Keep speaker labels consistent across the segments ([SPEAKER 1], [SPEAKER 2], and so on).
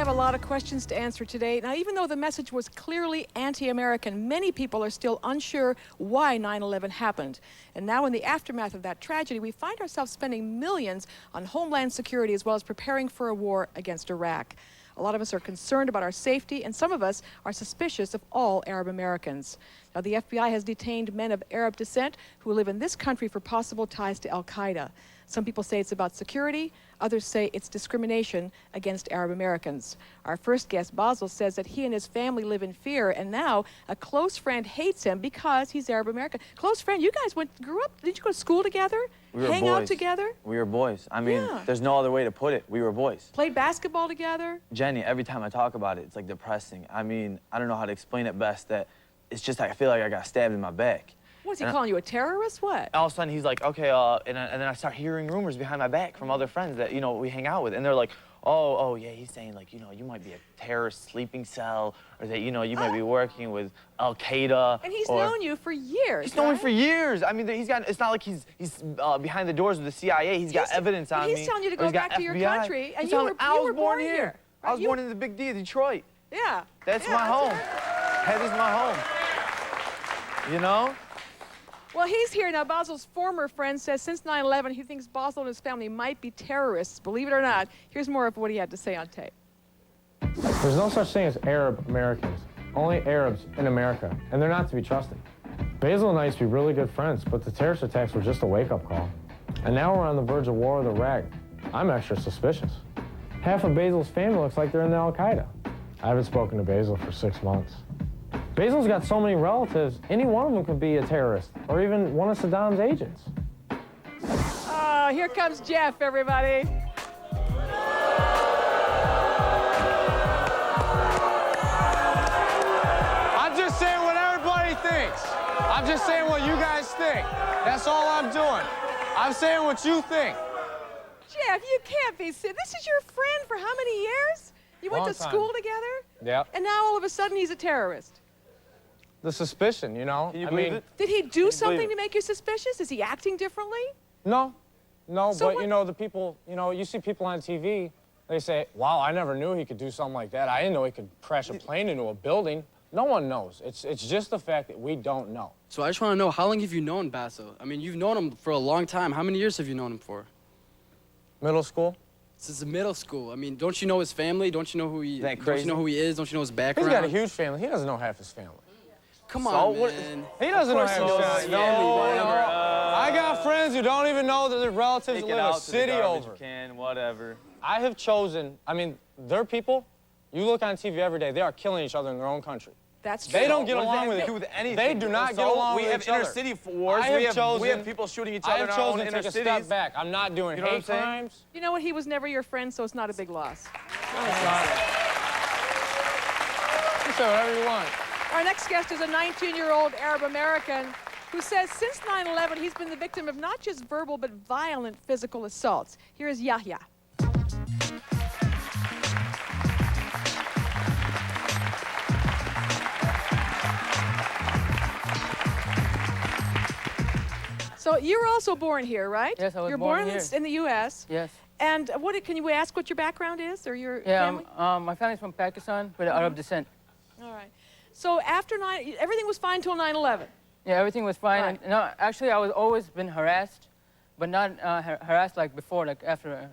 [SPEAKER 1] have a lot of questions to answer today. Now, even though the message was clearly anti-American, many people are still unsure why 9/11 happened. And now in the aftermath of that tragedy, we find ourselves spending millions on homeland security as well as preparing for a war against Iraq. A lot of us are concerned about our safety, and some of us are suspicious of all Arab Americans. Now, the FBI has detained men of Arab descent who live in this country for possible ties to al-Qaeda. Some people say it's about security, others say it's discrimination against Arab Americans. Our first guest, Basil, says that he and his family live in fear, and now a close friend hates him because he's Arab American. Close friend, you guys grew up, didn't you go to school together?
[SPEAKER 2] We were
[SPEAKER 1] Hang
[SPEAKER 2] boys.
[SPEAKER 1] out together?
[SPEAKER 2] We were boys. I mean,
[SPEAKER 1] Yeah.
[SPEAKER 2] there's no other way to put it. We were boys.
[SPEAKER 1] Played basketball together?
[SPEAKER 2] Jenny, every time I talk about it, it's like depressing. I mean, I don't know how to explain it best, that it's just I feel like I got stabbed in my back.
[SPEAKER 1] Was he calling you a terrorist? What?
[SPEAKER 2] All of a sudden, he's like, okay, and then I start hearing rumors behind my back from other friends that, you know, we hang out with. And they're like, oh, yeah, he's saying, like, you know, you might be a terrorist sleeping cell, or that, you know, you might be working with al-Qaeda.
[SPEAKER 1] And he's known you for years,
[SPEAKER 2] He's known me for years. I mean, it's not like he's behind the doors with the CIA. He's got evidence on me.
[SPEAKER 1] He's telling you to go back to your country, and
[SPEAKER 2] you
[SPEAKER 1] were born here.
[SPEAKER 2] I was born in the big D, Detroit.
[SPEAKER 1] Yeah.
[SPEAKER 2] That's my home. That is my home. You know?
[SPEAKER 1] Well, he's here now. Basil's former friend says since 9/11, he thinks Basil and his family might be terrorists. Believe it or not, here's more of what he had to say on tape.
[SPEAKER 3] There's no such thing as Arab Americans, only Arabs in America, and they're not to be trusted. Basil and I used to be really good friends, but the terrorist attacks were just a wake-up call. And now we're on the verge of war with Iraq. I'm extra suspicious. Half of Basil's family looks like they're in the al-Qaeda. I haven't spoken to Basil for 6 months. Basil's got so many relatives, any one of them could be a terrorist, or even one of Saddam's agents.
[SPEAKER 1] Oh, here comes Jeff, everybody.
[SPEAKER 4] I'm just saying what everybody thinks. I'm just saying what you guys think. That's all I'm doing. I'm saying what you think.
[SPEAKER 1] Jeff, you can't be serious. This is your friend for how many years? You went to school together?
[SPEAKER 4] Yeah.
[SPEAKER 1] And now all of a sudden he's a terrorist.
[SPEAKER 4] The suspicion, you know?
[SPEAKER 2] Can you believe it?
[SPEAKER 1] Did he do something to make you suspicious? Is he acting differently?
[SPEAKER 4] No,
[SPEAKER 1] So
[SPEAKER 4] but
[SPEAKER 1] what?
[SPEAKER 4] you know, the people, you know, you see people on TV, they say, wow, I never knew he could do something like that. I didn't know he could crash a plane into a building. No one knows. It's just the fact that we don't know.
[SPEAKER 5] So I just want to know, how long have you known Basil? I mean, you've known him for a long time. How many years have you known him for?
[SPEAKER 4] Middle school?
[SPEAKER 5] Since middle school. I mean, don't you know his family? Don't you know who he is? Don't you know who he is? Don't you know his background?
[SPEAKER 4] He's got a huge family. He doesn't know half his family.
[SPEAKER 5] Come on, man.
[SPEAKER 4] He doesn't know half his family. No,
[SPEAKER 5] whatever.
[SPEAKER 4] I got friends who don't even know that their relatives live a city over.
[SPEAKER 2] Whatever.
[SPEAKER 4] I have chosen, I mean, their people, you look on TV every day, they are killing each other in their own country.
[SPEAKER 1] That's true.
[SPEAKER 4] They don't get
[SPEAKER 2] What does
[SPEAKER 4] along
[SPEAKER 2] that
[SPEAKER 4] with
[SPEAKER 2] do with anything?
[SPEAKER 4] They do not get along with each other.
[SPEAKER 2] We have inner-city wars. We have people shooting each other in our own inner
[SPEAKER 4] to take a
[SPEAKER 2] cities.
[SPEAKER 4] step back. I'm not doing
[SPEAKER 2] You know what I'm
[SPEAKER 4] hate
[SPEAKER 2] saying?
[SPEAKER 4] crimes.
[SPEAKER 1] You know what? He was never your friend, so it's not a big loss.
[SPEAKER 4] You say whatever you want.
[SPEAKER 1] Our next guest is a 19-year-old Arab American who says since 9/11 he's been the victim of not just verbal but violent physical assaults. Here is Yahya. So you were also born here, right?
[SPEAKER 6] Yes, I was
[SPEAKER 1] You're
[SPEAKER 6] born
[SPEAKER 1] born
[SPEAKER 6] here.
[SPEAKER 1] in the U.S.
[SPEAKER 6] Yes.
[SPEAKER 1] And can you ask what your background is, or your family?
[SPEAKER 6] My family's from Pakistan with Arab descent.
[SPEAKER 1] All right. So after everything was fine till 9/11.
[SPEAKER 6] Yeah, everything was fine.
[SPEAKER 1] Right.
[SPEAKER 6] And, no, actually, I was always been harassed, but not harassed like before, like after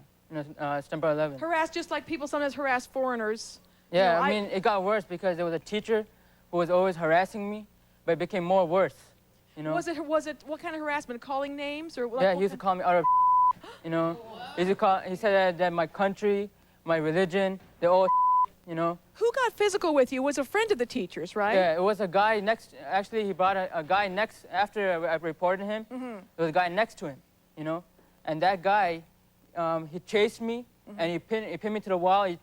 [SPEAKER 6] September 11.
[SPEAKER 1] Harassed just like people sometimes harass foreigners.
[SPEAKER 6] Yeah,
[SPEAKER 1] You know,
[SPEAKER 6] I mean, it got worse because there was a teacher who was always harassing me, but it became more worse. You know?
[SPEAKER 1] Was it what kind of harassment? Calling names or what?
[SPEAKER 6] Yeah, he used to call me Arab. You know, he said that my country, my religion, they're all. You know.
[SPEAKER 1] Who got physical with you? Was a friend of the teacher's, right?
[SPEAKER 6] Yeah, it was a guy next. Actually, he brought a guy next after I reported him. There was a guy next to him, you know, and that guy, he chased me and he pinned me to the wall. He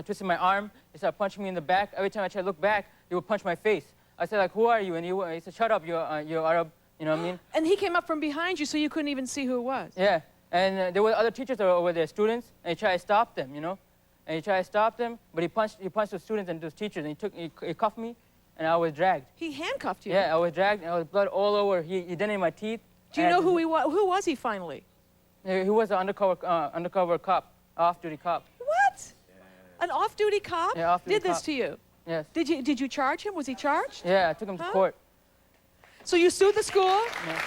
[SPEAKER 6] twisted my arm. He started punching me in the back. Every time I tried to look back, he would punch my face. I said, like, who are you? And he said, shut up, you're Arab. You know what I mean?
[SPEAKER 1] And he came up from behind you, so you couldn't even see who it was.
[SPEAKER 6] Yeah, and there were other teachers that were over there, students, and he tried to stop them, you know. And he tried to stop them, but he punched the students and those teachers, and he cuffed me, and I was dragged.
[SPEAKER 1] He handcuffed you.
[SPEAKER 6] Yeah, I was dragged, and I was blood all over. He dented my teeth.
[SPEAKER 1] Do you know who he was? Who was he finally?
[SPEAKER 6] He was an undercover cop, off-duty cop.
[SPEAKER 1] What? An off-duty cop
[SPEAKER 6] Yeah, off-duty
[SPEAKER 1] did this
[SPEAKER 6] cop.
[SPEAKER 1] to you?
[SPEAKER 6] Yes.
[SPEAKER 1] Did you charge him? Was he charged?
[SPEAKER 6] Yeah, I took him to
[SPEAKER 1] Huh?
[SPEAKER 6] court.
[SPEAKER 1] So you sued the school?
[SPEAKER 6] Yeah.